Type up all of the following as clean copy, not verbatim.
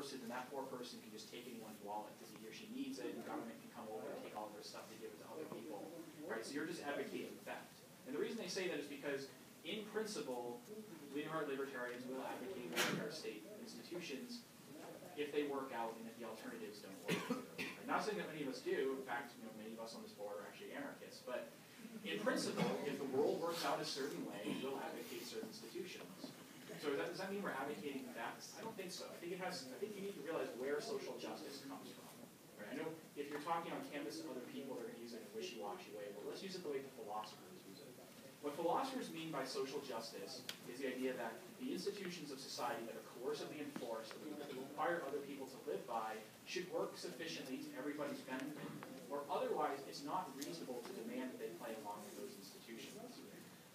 person, and that poor person can just take anyone's wallet because he or she needs it, and the government can come over and take all of their stuff to give it to other people. Right? So you're just advocating theft. And the reason they say that is because, in principle, libertarians will advocate welfare state institutions if they work out and if the alternatives don't work. I'm not saying that many of us do. In fact, many of us on this board are actually anarchists. But in principle, if the world works out a certain way, we'll advocate certain institutions. So does that mean we're advocating that? I don't think so. I think you need to realize where social justice comes from. Right? I know if you're talking on campus to other people, they're going to use it in a wishy-washy way. But let's use it the way the philosophers use it. What philosophers mean by social justice is the idea that the institutions of society that are coercively enforced, that require other people to live by, should work sufficiently to everybody's benefit, or otherwise it's not reasonable to demand that they play along with those institutions.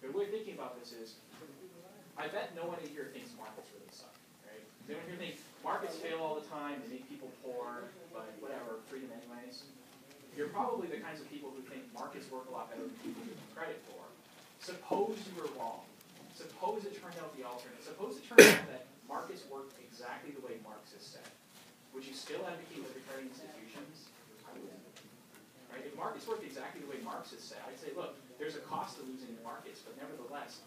The way of thinking about this is, I bet no one in here thinks markets really suck, right? Does anyone here think markets fail all the time, they make people poor, but whatever, freedom anyways? You're probably the kinds of people who think markets work a lot better than people give them credit for. Suppose you were wrong. Suppose it turned out the alternate. Suppose it turned out that markets work exactly the way Marx has said. Would you still advocate libertarian institutions? I wouldn't. Right? If markets worked exactly the way Marx has said, I'd say, look, there's a cost to losing the markets, but nevertheless,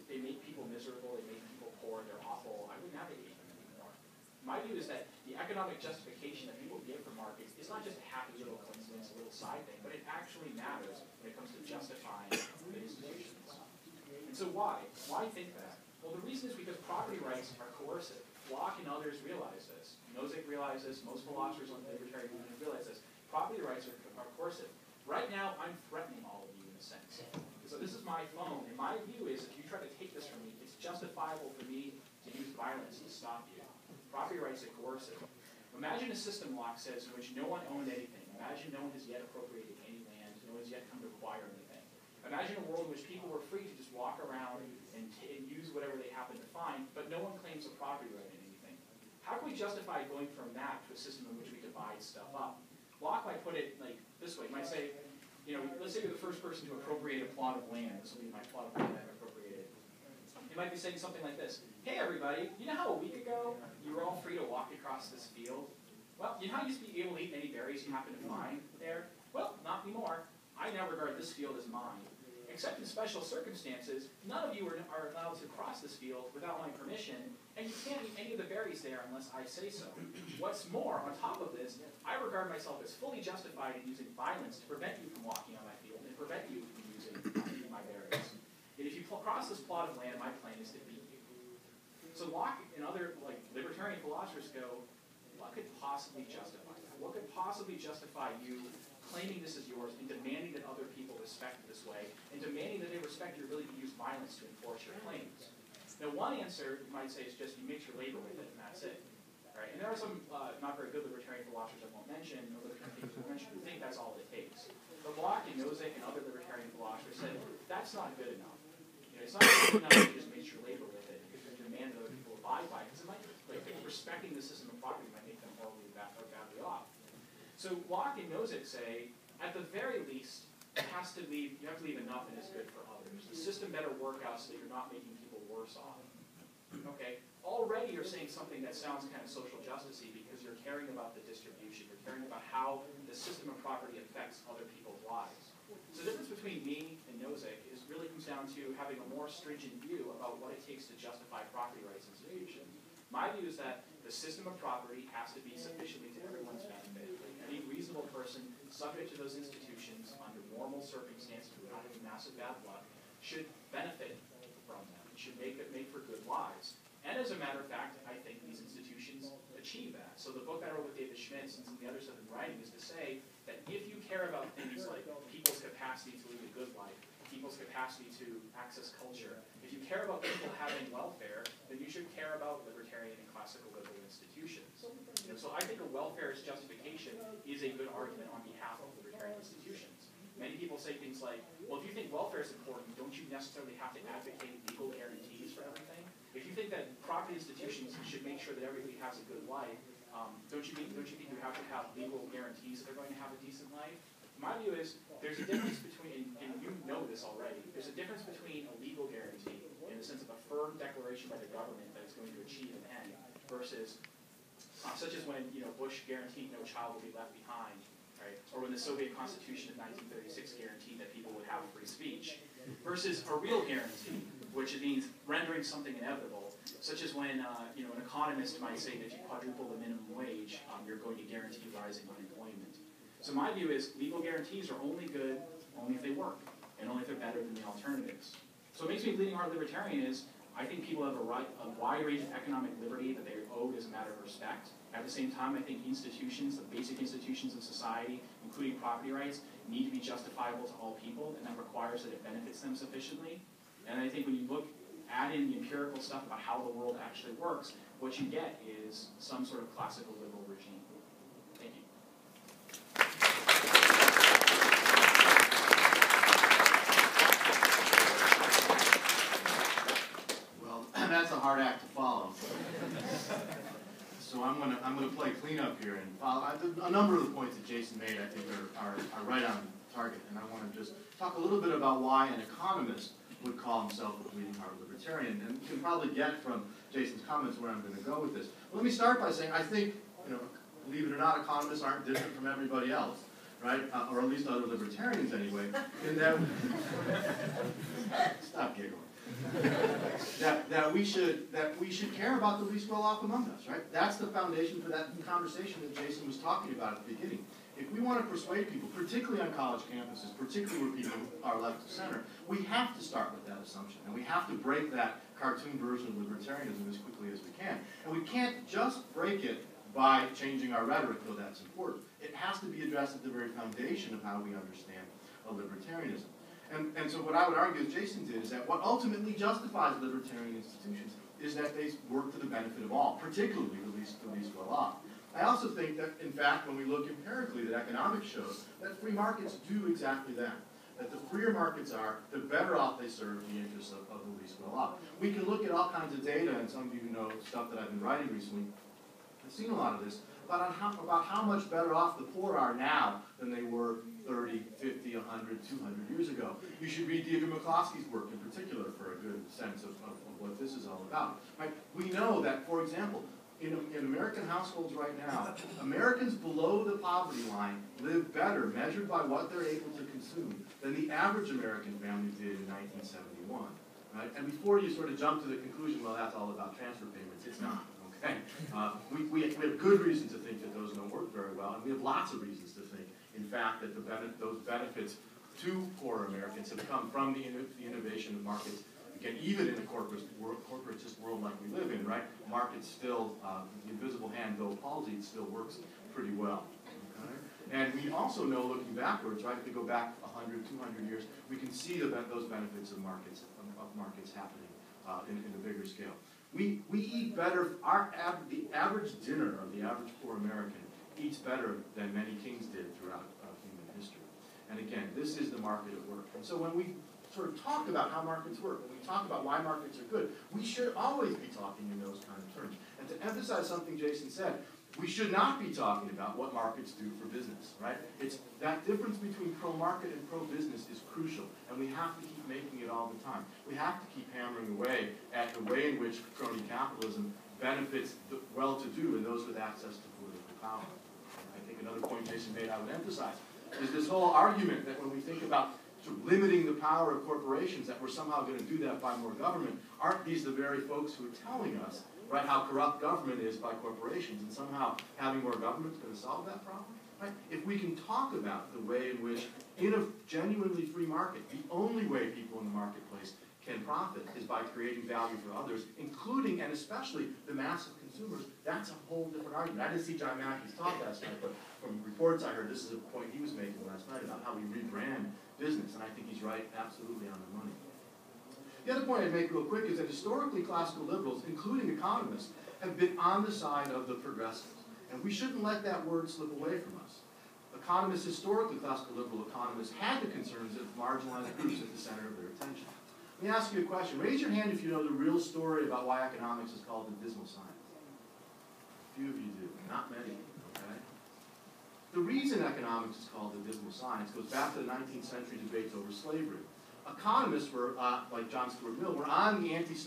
they make people miserable, they make people poor, they're awful. I wouldn't advocate them anymore. My view is that the economic justification that people give for markets is not just a happy little coincidence, a little side thing, but it actually matters when it comes to justifying the institutions. And so why? Why think that? Well, the reason is because property rights are coercive. Locke and others realize this. Nozick realizes this. Most philosophers on the libertarian movement realize this. Property rights are coercive. Right now, I'm threatening all of you in a sense. So this is my phone, and my view is if you try to take this from me, it's justifiable for me to use violence to stop you. Property rights are coercive. Imagine a system, Locke says, in which no one owned anything. Imagine no one has yet appropriated any land, no one has yet come to acquire anything. Imagine a world in which people were free to just walk around and use whatever they happen to find, but no one claims a property right in anything. How can we justify going from that to a system in which we divide stuff up? Locke might put it like this way. He might say, let's say you're the first person to appropriate a plot of land. This will be my plot of land I've appropriated. He might be saying something like this. Hey, everybody, you know how a week ago you were all free to walk across this field? Well, you know how you used to be able to eat any berries you happen to find there? Well, not anymore. I now regard this field as mine. Except in special circumstances, none of you are allowed to cross this field without my permission, and you can't eat any of the berries there unless I say so. What's more, on top of this, I regard myself as fully justified in using violence to prevent you from walking on my field and prevent you from using my berries. And if you cross this plot of land, my plan is to beat you. So Locke and other libertarian philosophers go, what could possibly justify that? What could possibly justify you claiming this is yours and demanding that other people respect it this way, and demanding that they respect your ability to use violence to enforce your claims? Now, one answer, you might say, is just you mix your labor with it, and that's it. Right? And there are some not very good libertarian philosophers I won't mention, or libertarian thinkers I won't mention, who think that's all it takes. But Locke and Nozick and other libertarian philosophers said, that's not good enough. It's not good enough to just mix your labor with it, if you demand that other people abide by it, because it might, respecting the system of property might make them horribly badly off. So Locke and Nozick say, at the very least, you have to leave enough that is good for others. The system better work out so that you're not making people worse off. Okay? Already you're saying something that sounds kind of social justice-y because you're caring about the distribution. You're caring about how the system of property affects other people's lives. So the difference between me and Nozick really comes down to having a more stringent view about what it takes to justify property rights institutions. My view is that the system of property has to be sufficiently to everyone's benefit. Any reasonable person subject to those institutions under normal circumstances without any massive bad luck should benefit from them. It should make for good lives. And as a matter of fact, I think these institutions achieve that. So the book I wrote with David Schmitz and some of the others have been writing is to say that if you care about things like people's capacity to lead a good life, people's capacity to access culture, if you care about people having welfare, then you should care about libertarian and classical liberal institutions. So I think a welfareist justification is a good argument on behalf of libertarian institutions. Many people say things like, well, if you think welfare is important, don't you necessarily have to advocate legal guarantees for everything? If you think that property institutions should make sure that everybody has a good life, don't you think you have to have legal guarantees that they're going to have a decent life? My view is there's a difference between, and you know this already, there's a difference between a legal guarantee in the sense of a firm declaration by the government that it's going to achieve an end versus such as when Bush guaranteed no child will be left behind, right? Or when the Soviet Constitution of 1936 guaranteed that people would have free speech, versus a real guarantee, which means rendering something inevitable, such as when an economist might say that if you quadruple the minimum wage, you're going to guarantee rising unemployment. So my view is legal guarantees are only good only if they work, and only if they're better than the alternatives. So what makes me a bleeding heart libertarian is I think people have a wide range of economic liberty that they're owed as a matter of respect. At the same time, I think institutions, the basic institutions of society, including property rights, need to be justifiable to all people, and that requires that it benefits them sufficiently. And I think when you add in the empirical stuff about how the world actually works, what you get is some sort of classical liberal regime. Thank you. That's a hard act to follow. So I'm gonna play cleanup here and follow. A number of the points that Jason made, I think, are right on target, and I want to just talk a little bit about why an economist would call himself a bleeding heart libertarian, and you can probably get from Jason's comments where I'm going to go with this. But let me start by saying I think, believe it or not, economists aren't different from everybody else, right? Or at least other libertarians anyway. In that, stop giggling. that we should care about the least well off among us, right? That's the foundation for that conversation that Jason was talking about at the beginning. If we want to persuade people, particularly on college campuses, particularly where people are left of center, we have to start with that assumption, and we have to break that cartoon version of libertarianism as quickly as we can. And we can't just break it by changing our rhetoric, though that's important. It has to be addressed at the very foundation of how we understand libertarianism. And so what I would argue, as Jason did, is that what ultimately justifies libertarian institutions is that they work to the benefit of all, particularly the least well off. I also think that, in fact, when we look empirically, that economics shows that free markets do exactly that. That the freer markets are, the better off they serve the interests of the least well off. We can look at all kinds of data, and some of you know stuff that I've been writing recently. I've seen a lot of this, about how much better off the poor are now than they were 30, 50, 100, 200 years ago. You should read Deirdre McCloskey's work in particular for a good sense of what this is all about. Right? We know that, for example, in American households right now, Americans below the poverty line live better, measured by what they're able to consume, than the average American family did in 1971. Right? And before you sort of jump to the conclusion, well, that's all about transfer payments, it's not. Okay? We have good reason to think that those don't work very well, and we have lots of reasons to think, in fact, that those benefits to poorer Americans have come from the innovation of markets. Again, even in a corporatist world like we live in, right? Markets still, the invisible hand, though palsied, still works pretty well. Okay? And we also know, looking backwards, right? If we go back 100, 200 years, we can see those benefits of markets happening in a bigger scale. We eat better. The average dinner of the average poor American eats better than many kings did throughout human history. And again, this is the market at work. And so when we sort of talk about how markets work, when we talk about why markets are good, we should always be talking in those kind of terms. And to emphasize something Jason said, we should not be talking about what markets do for business, right? It's that difference between pro-market and pro-business is crucial, and we have to keep making it all the time. We have to keep hammering away at the way in which crony capitalism benefits the well-to-do and those with access to political power. I think another point Jason made I would emphasize is this whole argument that when we think about sort of limiting the power of corporations, that we're somehow going to do that by more government. Aren't these the very folks who are telling us, right, how corrupt government is by corporations, and somehow having more government is going to solve that problem? Right? If we can talk about the way in which, in a genuinely free market, the only way people in the marketplace can profit is by creating value for others, including and especially the massive consumers, that's a whole different argument. I didn't see John Mackey's talk last night, but from reports I heard, this is a point he was making last night about how we rebrand business, and I think he's right, absolutely on the money. The other point I'd make real quick is that historically classical liberals, including economists, have been on the side of the progressives, and we shouldn't let that word slip away from us. Economists, historically classical liberal economists, had the concerns of marginalized groups at the center of their attention. Let me ask you a question. Raise your hand if you know the real story about why economics is called the dismal science. A few of you do, not many. Okay? The reason economics is called the dismal science goes back to the 19th century debates over slavery. Economists were, like John Stuart Mill, were on the anti-slavery